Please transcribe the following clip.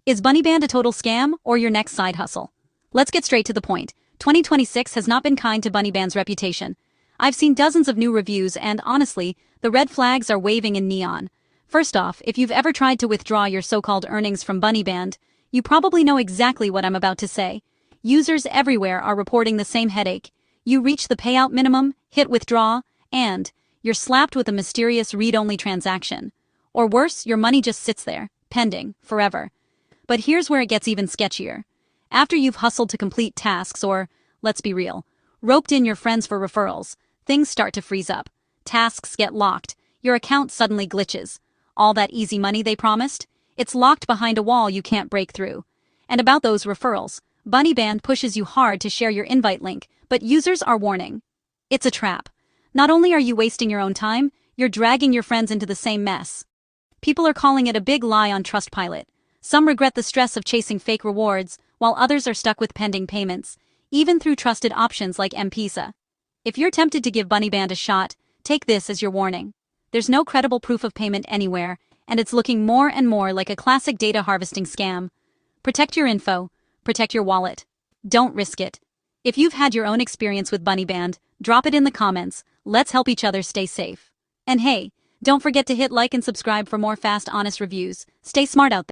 Is BunnyBand a total scam or your next side hustle? Let's get straight to the point. 2026 has not been kind to BunnyBand's reputation. I've seen dozens of new reviews and, honestly, the red flags are waving in neon. First off, if you've ever tried to withdraw your so-called earnings from BunnyBand, you probably know exactly what I'm about to say. Users everywhere are reporting the same headache. You reach the payout minimum, hit withdraw, and you're slapped with a mysterious read-only transaction. Or worse, your money just sits there, pending, forever. But here's where it gets even sketchier. After you've hustled to complete tasks or, let's be real, roped in your friends for referrals, things start to freeze up. Tasks get locked, your account suddenly glitches. All that easy money they promised? It's locked behind a wall you can't break through. And about those referrals, BunnyBand pushes you hard to share your invite link, but users are warning. It's a trap. Not only are you wasting your own time, you're dragging your friends into the same mess. People are calling it a big lie on Trustpilot. Some regret the stress of chasing fake rewards, while others are stuck with pending payments, even through trusted options like M-Pesa. If you're tempted to give BunnyBand a shot, take this as your warning. There's no credible proof of payment anywhere, and it's looking more and more like a classic data harvesting scam. Protect your info, protect your wallet. Don't risk it. If you've had your own experience with BunnyBand, drop it in the comments. Let's help each other stay safe. And hey, don't forget to hit like and subscribe for more fast, honest reviews. Stay smart out there.